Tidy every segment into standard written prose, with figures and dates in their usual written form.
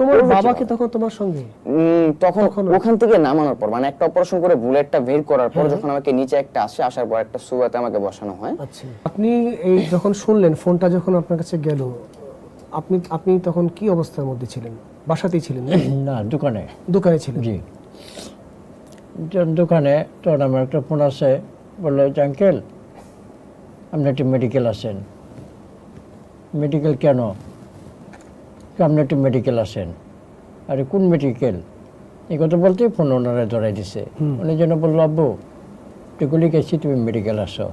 তোমার বাবাকে তখন তোমার সঙ্গে তখন ওখান থেকে নামানোর পর মানে একটা অপারেশন করে বুলেটটা বের করার পর যখন আমাকে নিচে একটা আসার পর একটা সুবাতে আমাকে বসানো হয়। আচ্ছা, আপনি এই যখন শুনলেন ফোনটা যখন আপনার কাছে গেল, আপনি তখন কি অবস্থার মধ্যে ছিলেন? বাসাতেই ছিলেন? না, দোকানে। দোকানে ছিলেন? জি, দোকানে। তখন আমার একটা ফোন আছে, বললো যে আঙ্কেল আপনি একটি মেডিকেল আসেন। মেডিকেল কেন? আপনি একটি মেডিকেল আসেন। আরে কোন মেডিকেল? এই কথা বলতেই ফোন ওনারা ধরাই দিছে। উনি যেন বললো আব্বু এগুলি গেছি, তুমি মেডিকেল আসো।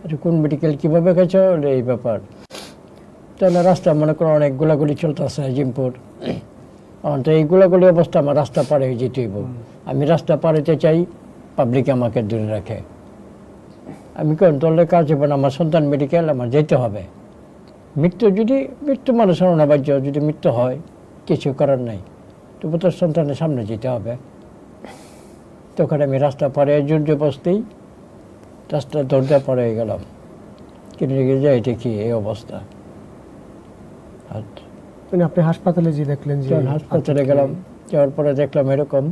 আরে কোন মেডিকেল, কীভাবে গেছো? এই ব্যাপার। তাহলে রাস্তা মনে করো অনেক গোলাগুলি চলতেছে আজিমপুর। তো এই গোলাগুলি অবস্থা, আমার রাস্তা পারে হয়ে যেতে হইব। আমি রাস্তা পাড়াতে চাই, পাবলিক আমাকে দূরে রাখে। আমি কোন দলের কাজ হবে না, আমার সন্তান মেডিকেল, আমার যেতে হবে। মৃত্যু মানুষের অনাবার্য, যদি মৃত্যু হয় কিছু করার নাই, তবু তোর সন্তানের সামনে যেতে হবে। তখন আমি রাস্তা পাড়ে জোর জবস্তি রাস্তা দরজা পাড়ে গেলাম, কিনে যাই দেখি এই অবস্থা। আপনি হাসপাতালে যে দেখলেন? যে হাসপাতালে গেলাম, যাওয়ার পরে দেখলাম এরকম।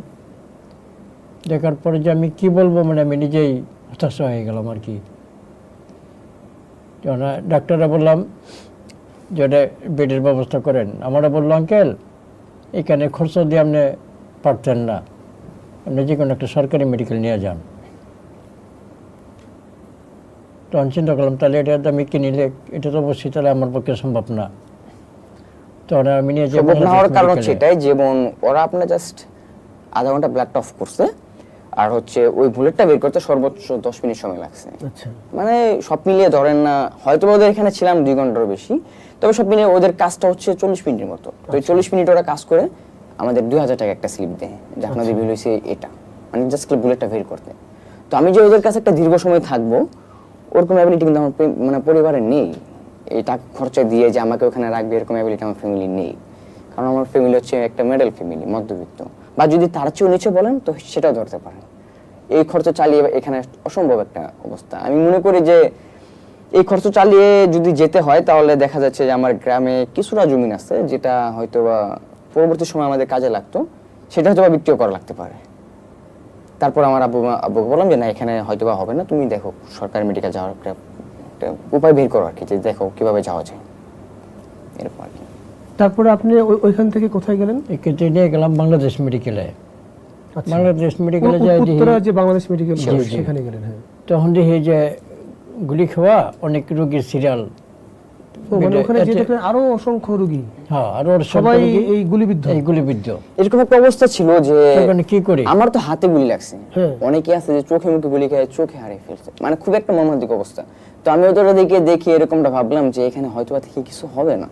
দেখার পরে যে আমি কি বলবো, মানে আমি নিজেই হতাশ হয়ে গেলাম আর কি। ডাক্তাররা বললাম যে ওটা বেডের ব্যবস্থা করেন। আমরা বললো আঙ্কেল এখানে খরচ দিয়ে আপনি পারতেন না, আপনি যে কোনো একটা সরকারি মেডিকেল নিয়ে যান। তখন চিন্তা করলাম তাহলে এটা আমি কিনিলে এটা তো অবশ্যই তাহলে আমার পক্ষে সম্ভব না। তখন আমি নিয়ে যাবো। কারণ হচ্ছে এটাই, যেমন ওরা আপনার জাস্ট আধা ঘন্টা ব্লাড অফ করছে, আর হচ্ছে ওই বুলেটটা বের করতে সর্বোচ্চ 10 মিনিট সময় লাগছে। আচ্ছা, মানে সব মিলিয়ে ধরেন না, হয়তো ওদের এখানে ছিলাম 2 ঘন্টারও বেশি, তবে সব মিলিয়ে ওদের কাজটা হচ্ছে 40 মিনিটের মতো। তো 40 মিনিট ওরা কাজ করে আমাদের 2000 টাকা একটা স্লিপ দেয়, যে আপনাদের বিল হয়েছে এটা, মানে জাস্ট বুলেটটা বের করতে। তো আমি যে ওদের কাছে একটা দীর্ঘ সময় থাকবো, ওরকম অ্যাবিলিটি কিন্তু আমার মানে পরিবারে নেই। এই টাকা খরচা দিয়ে যে আমাকে ওখানে রাখবে এরকম অ্যাবিলিটি আমার ফ্যামিলি নেই। কারণ আমার ফ্যামিলি হচ্ছে একটা মিডল ফ্যামিলি, মধ্যবিত্ত, বা যদি তার চেয়েও নিচে বলেন তো সেটাও ধরতে পারেন। এই খরচ চালিয়ে এখানে অসম্ভব একটা অবস্থা। আমি মনে করি যে এই খরচ চালিয়ে যদি যেতে হয় তাহলে দেখা যাচ্ছে যে আমার গ্রামে কিছুটা জমি আছে যেটা হয়তো বা পরবর্তী সময় আমাদের কাজে লাগতো, সেটা হয়তো বা বিক্রিও করা লাগতে পারে। তারপর আমার আব্বুকে বললাম যে না, এখানে হয়তো বা হবে না, তুমি দেখো সরকারি মেডিকেল যাওয়ার একটা উপায় বের করো আর কি, যে দেখো কিভাবে যাওয়া যায় এরকম আর কি। তারপরে আপনি ওইখান থেকে কোথায় গেলেন? এক্ষেত্রে নিয়ে গেলাম বাংলাদেশ মেডিকেলে। বাংলাদেশ মেডিকেলে যাই, যে বাংলাদেশ মেডিকেল সেখানে গেলেন? হ্যাঁ। তখন দেখি যে গুলি খাওয়া অনেক রোগীর সিরিয়াল, মানে ওখানে যে দেখলেন আরো অসংখ্য রোগী। হ্যাঁ, আরো সবাই এই গুলিবিদ্ধ। এরকম একটা অবস্থা ছিল যে কি করি, আমার তো হাতে গুলি লাগছে, অনেকে আছে যে চোখে মুখে গুলি খেয়ে চোখে হারিয়ে ফেলছে, মানে খুব একটা মর্মান্তিক অবস্থা। তো আমি ওদের দিকে দেখি এরকমটা ভাবলাম যে এখানে হয়তো বা থেকে কিছু হবে না,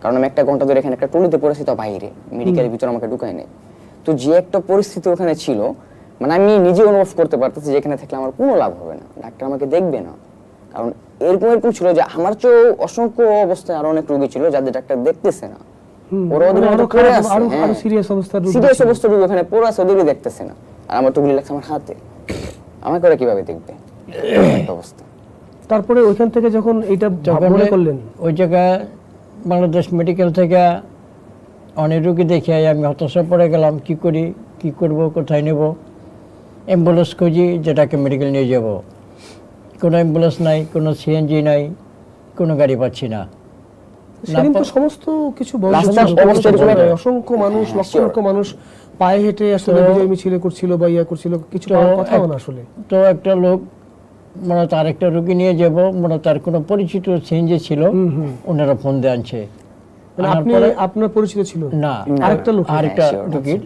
কারণ আমি 1 ঘন্টা ধরে এখানে একটা ট্রলিতে পড়েছি, তো বাইরে মেডিকেলের ভিতরে আমাকে ঢুকায় নেই। তো যে একটা পরিস্থিতি ওখানে ছিল, মানে আমি নিজে অনুভব করতে পারতেছি যে এখানে থাকলে আমার কোনো লাভ হবে না, ডাক্তার আমাকে দেখবে না। কারণ এরকম ছিল যে আমার চেয়ে অসংখ্য অবস্থায় আরো অনেক রোগী ছিল যাদের ডাক্তার দেখতেছে না, ওরা ওদের মতো পড়ে আছে, আরো সিরিয়াস অবস্থার রোগী ওখানে পড়ে আছে, ওদেরই দেখতেছে না, আর আমার তো গুলি লাগছে আমার হাতে, আমাকে ওরা কিভাবে দেখবে একটা অবস্থা। তারপরে ওইখান থেকে যখন এটা মনে করলেন, ওই জায়গায় বাংলাদেশ মেডিকেল থেকে অনেক রোগী দেখে আমি হতাশা পড়ে গেলাম, কি করি, কি করব, কোথায় নেব। অ্যাম্বুলেন্স খুঁজি যেটাকে মেডিকেল নিয়ে যাব, কোনো অ্যাম্বুলেন্স নাই, কোনো সিএনজি নাই, কোনো গাড়ি পাচ্ছি না। সেদিন তো সমস্ত কিছু অসংখ্য মানুষ, লক্ষ লক্ষ মানুষ পায়ে হেঁটে আসলে বিজয় মিছিল করছিল বা ইয়া করছিল, কিছু কথাও না আসলে। তো একটা লোক মানে তার একটা রোগী নিয়ে যাব, মানে তার কোনো পরিচিত সিএনজি ছিল, ওনারা ফোন দিয়ে আনছে। আপনার পরিচিত ছিল না, আরেকটা লোক, আরেকটা রোগীর।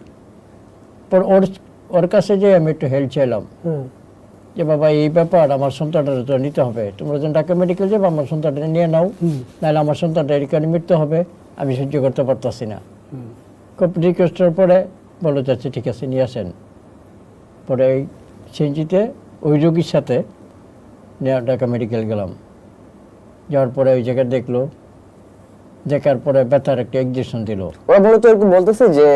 পর ওর কাছে যে আমি একটু হেল্প চাইলাম যে বাবা এই ব্যাপার, আমার সন্তানটা তো নিতে হবে, তোমরা যখন ঢাকা মেডিকেল যাবো আমার সন্তানটা নিয়ে নাও, নাহলে আমার সন্তানটা এখানে মৃত্যু হবে, আমি সহ্য করতে পারতাছি না। খুব রিকোয়েস্টের পরে বলো যাচ্ছে ঠিক আছে নিয়ে আসেন। পরে ওই সিএনজিতে ওই রোগীর সাথে ঢাকা মেডিকেল গেলাম। যাওয়ার পরে ওই জায়গায় দেখলো, দেখার পরে ব্যথার একটা ইনজেকশন দিল। ওরা মূলত এরকম বলতেছে যে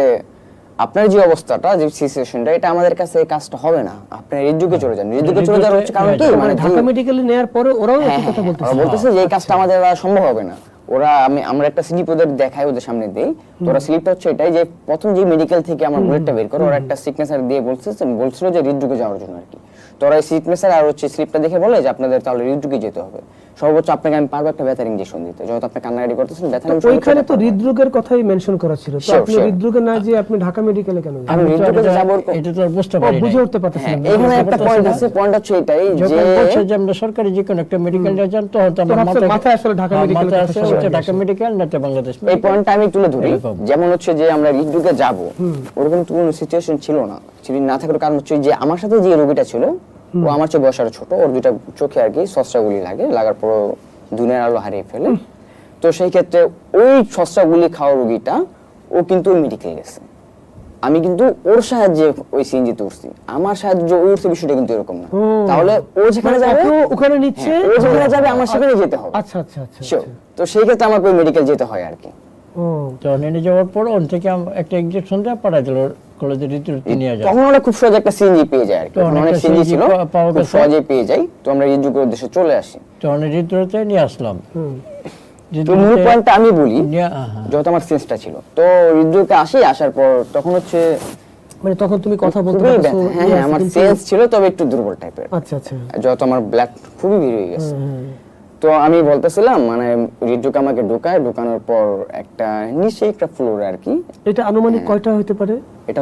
আপনার যে অবস্থাটা, যে সিচুয়েশনটা, এটা আমাদের কাছে এই কাজটা হবে না, আপনি হৃদযুগে চলে যান। হৃদযুগে চলে যাওয়ার হচ্ছে কারণ কি, মানে ঢাকা মেডিকেলে নেয়ার পরে ওরাও একই কথা বলতেছে, বলতেছে যে এই কাজটা আমাদের সম্ভব হবে না। ওরা আমরা একটা স্লিপ ওদের দেখাই, ওদের সামনে দেই। তো ওরা স্লিপটা হচ্ছে এটাই যে প্রথম যে মেডিকেল থেকে আমার বুলেটটা বের করে ওরা একটা সিগনেচার দিয়ে বলছিল যে হৃদরোগে যাওয়ার জন্য আর কি। তো ওরা সিগনেচার আর হচ্ছে স্লিপটা দেখে বলে যে আপনাদের তাহলে হৃদরোগে যেতে হবে, সর্বোচ্চ আপনাকে আমি পারবো একটা ব্যথার ইনজেকশন দিতে, যেহেতু আপনি কান্নাকাটি করতেছেন ব্যথার তো ওইখানে তো হৃদরোগের কথাই মেনশন করা ছিল, তো Sure, আপনি sure. হৃদরোগে না যে আপনি ঢাকা মেডিকেলে কেন গেলেন? আমি হৃদরোগে যাবো এটা তো আর বুঝতে পারি বুঝে নাই। উঠতে পারতেছেন না। এখানে একটা পয়েন্ট আছে, পয়েন্ট হচ্ছে এটাই যে যখন বলছে যে আমরা সরকারি যে কোনো একটা মেডিকেল নিয়ে যান, তখন তো আমার তো ভাবছেন মাথায় আসলে ঢাকা মেডিকেল মাথায় আসে হচ্ছে ঢাকা মেডিকেল না বাংলাদেশ এই পয়েন্টটা আমি তুলে ধরি। এরকম। যেমন হচ্ছে যে আমরা হৃদরোগে যাব, ওরকম তো কোনো সিচুয়েশন ছিল না। না থাকার কারণ হচ্ছে যে আমার সাথে যে রোগীটা ছিল ও আমার চেয়ে বয়স আরো ছোট, ওর দুইটা চোখে আর কি সস্তাগুলি লাগার পর দুনিয়ার আলো হারিয়ে ফেলে। তো সেই ক্ষেত্রে ওই সস্তাগুলি খাওয়া রোগীটা ও কিন্তু মেডিকেল গেছে, আমি কিন্তু ওর সাহায্যে ওই সিএনজিতে উঠছি, আমার সাহায্য ও উঠছে, বিষয়টা কিন্তু এরকম না। তাহলে ও যেখানে যাবে ওখানে নিচ্ছে, ও যেখানে যাবে আমার সেখানে যেতে হবে। আচ্ছা আচ্ছা আচ্ছা Sure. তো সেই ক্ষেত্রে আমাকে ওই মেডিকেল যেতে হয় আর কি। ও তো নিয়ে যাওয়ার পর ওন থেকে একটা ইনজেকশন দেওয়া পাঠাই দিল কলেজে রীতিরীতি নিয়ে যায়। তখন ওরা খুব সহজে একটা সিএনজি পেয়ে যায় আর কি, তখন অনেক একটা সিএনজি CNG ছিল, পাওয়া খুব গেছে। সহজে পেয়ে যাই। তো আমরা হৃদরোগের উদ্দেশ্যে চলে আসি। তখন হৃদরোগে নিয়ে আসলাম। তো মূল পয়েন্টটা আমি বলি, হ্যাঁ। যত আমার সেন্সটা ছিল। তো হৃদরোগে আসার পর তখন হচ্ছে মানে তখন তুমি কথা বলতে খুবই পারছো? ব্যথা। হ্যাঁ, আমার সেন্স ছিল, তবে একটু দুর্বল টাইপের। আচ্ছা আচ্ছা। যত আমার ব্লাড খুবই বের হয়ে গেছে। তো আমি বলতেছিলাম মানে হৃদরোগে আমাকে ঢোকানোর পর একটা নিচে একটা ফ্লোর আর কি, এটা আনুমানিক কয়টা হতে পারে? এটা